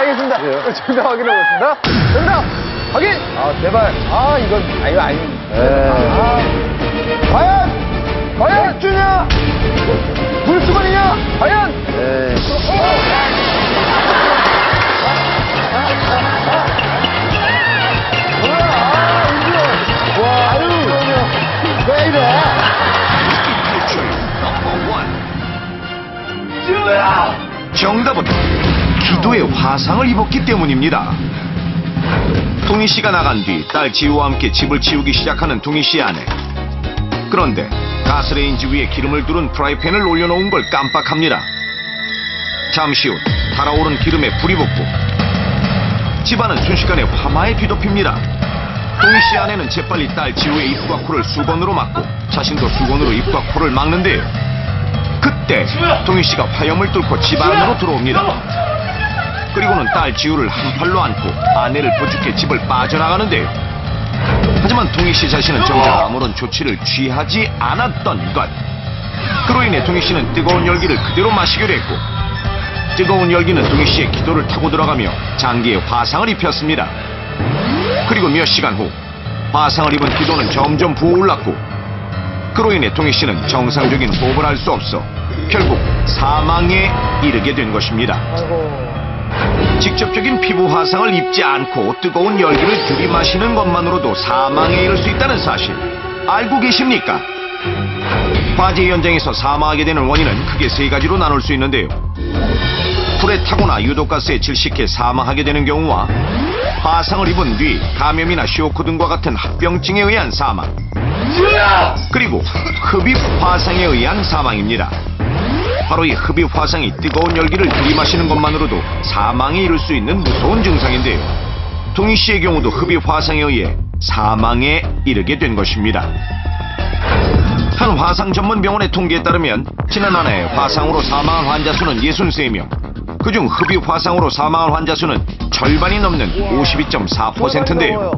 알겠습니다. 그래요? 정답 확인해보겠습니다. 정답 확인! 제발. 이거 아니. 과연! 맥주냐? 물수건이냐? 과연! 왜 이래? 정답은 기도의 화상을 입었기 때문입니다. 동희 씨가 나간 뒤 딸 지우와 함께 집을 치우기 시작하는 동희 씨 아내. 그런데 가스레인지 위에 기름을 두른 프라이팬을 올려놓은 걸 깜빡합니다. 잠시 후 달아오른 기름에 불이 붙고 집안은 순식간에 화마에 뒤덮입니다. 동희 씨 아내는 재빨리 딸 지우의 입과 코를 수건으로 막고 자신도 수건으로 입과 코를 막는데요. 그때 동희 씨가 화염을 뚫고 집 안으로 들어옵니다. 그리고는 딸 지우를 한 팔로 안고 아내를 부축해 집을 빠져나가는데요. 하지만 동희 씨 자신은 정작 아무런 조치를 취하지 않았던 것. 그로 인해 동희 씨는 뜨거운 열기를 그대로 마시게 됐고, 뜨거운 열기는 동희 씨의 기도를 타고 들어가며 장기에 화상을 입혔습니다. 그리고 몇 시간 후 화상을 입은 기도는 점점 부어올랐고, 그로 인해 동희 씨는 정상적인 호흡을 할 수 없어 결국 사망에 이르게 된 것입니다. 직접적인 피부 화상을 입지 않고 뜨거운 열기를 들이마시는 것만으로도 사망에 이를 수 있다는 사실 알고 계십니까? 화재 현장에서 사망하게 되는 원인은 크게 세 가지로 나눌 수 있는데요. 불에 타거나 유독가스에 질식해 사망하게 되는 경우와 화상을 입은 뒤 감염이나 쇼크 등과 같은 합병증에 의한 사망, 그리고 흡입 화상에 의한 사망입니다. 바로 이 흡입 화상이 뜨거운 열기를 들이마시는 것만으로도 사망에 이를 수 있는 무서운 증상인데요. 동희 씨의 경우도 흡입 화상에 의해 사망에 이르게 된 것입니다. 한 화상 전문 병원의 통계에 따르면 지난 한 해 화상으로 사망한 환자 수는 63명, 그중 흡입 화상으로 사망한 환자 수는 절반이 넘는 52.4%인데요.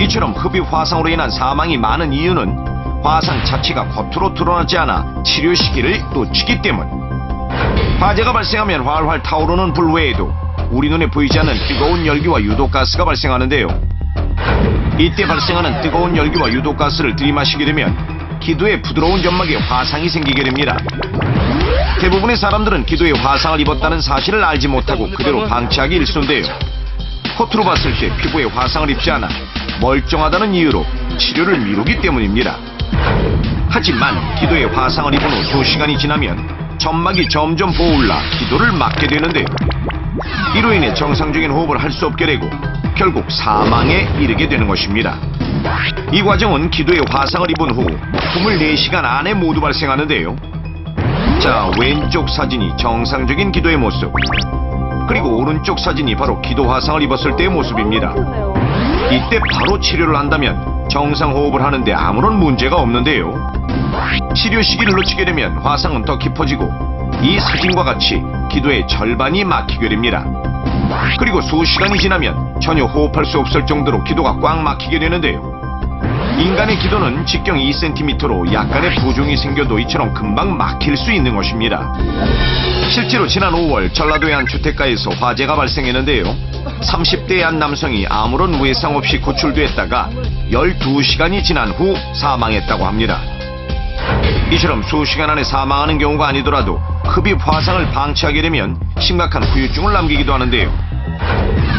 이처럼 흡입 화상으로 인한 사망이 많은 이유는 화상 자체가 겉으로 드러나지 않아 치료 시기를 놓치기 때문. 화재가 발생하면 활활 타오르는 불 외에도 우리 눈에 보이지 않는 뜨거운 열기와 유독가스가 발생하는데요. 이때 발생하는 뜨거운 열기와 유독가스를 들이마시게 되면 기도의 부드러운 점막에 화상이 생기게 됩니다. 대부분의 사람들은 기도에 화상을 입었다는 사실을 알지 못하고 그대로 방치하기 일쑤인데요. 겉으로 봤을 때 피부에 화상을 입지 않아 멀쩡하다는 이유로 치료를 미루기 때문입니다. 하지만 기도에 화상을 입은 후 2시간이 지나면 점막이 점점 부어올라 기도를 막게 되는데요. 이로 인해 정상적인 호흡을 할 수 없게 되고 결국 사망에 이르게 되는 것입니다. 이 과정은 기도에 화상을 입은 후 24시간 안에 모두 발생하는데요. 자, 왼쪽 사진이 정상적인 기도의 모습, 그리고 오른쪽 사진이 바로 기도 화상을 입었을 때의 모습입니다. 이때 바로 치료를 한다면 정상 호흡을 하는데 아무런 문제가 없는데요. 치료 시기를 놓치게 되면 화상은 더 깊어지고 이 사진과 같이 기도의 절반이 막히게 됩니다. 그리고 수시간이 지나면 전혀 호흡할 수 없을 정도로 기도가 꽉 막히게 되는데요. 인간의 기도는 직경 2cm로 약간의 부종이 생겨도 이처럼 금방 막힐 수 있는 것입니다. 실제로 지난 5월 전라도의 한 주택가에서 화재가 발생했는데요. 30대의 한 남성이 아무런 외상 없이 구출됐다가 12시간이 지난 후 사망했다고 합니다. 이처럼 수시간 안에 사망하는 경우가 아니더라도 흡입 화상을 방치하게 되면 심각한 후유증을 남기기도 하는데요.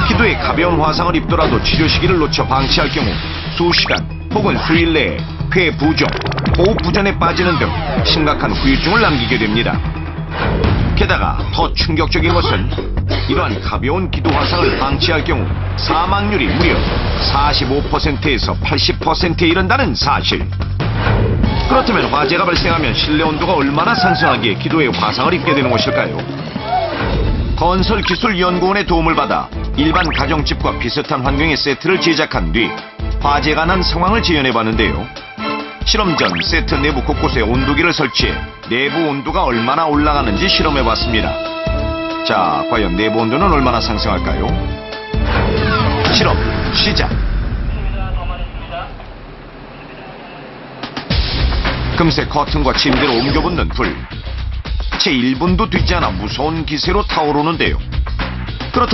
기도에 가벼운 화상을 입더라도 치료 시기를 놓쳐 방치할 경우 수시간 혹은 수일 내에 폐 부종, 호흡 부전에 빠지는 등 심각한 후유증을 남기게 됩니다. 게다가 더 충격적인 것은 이러한 가벼운 기도 화상을 방치할 경우 사망률이 무려 45%에서 80%에 이른다는 사실. 그렇다면 화재가 발생하면 실내 온도가 얼마나 상승하기에 기도에 화상을 입게 되는 것일까요? 건설기술연구원의 도움을 받아 일반 가정집과 비슷한 환경의 세트를 제작한 뒤 화재가 난 상황을 재현해봤는데요. 실험 전 세트 내부 곳곳에 온도계를 설치해 내부 온도가 얼마나 올라가는지 실험해봤습니다. 자, 과연 내부 온도는 얼마나 상승할까요? 실험 시작! 금세 커튼과 침대로 옮겨붙는 불. 채 1분도 되지 않아 무서운 기세로 타오르는데요.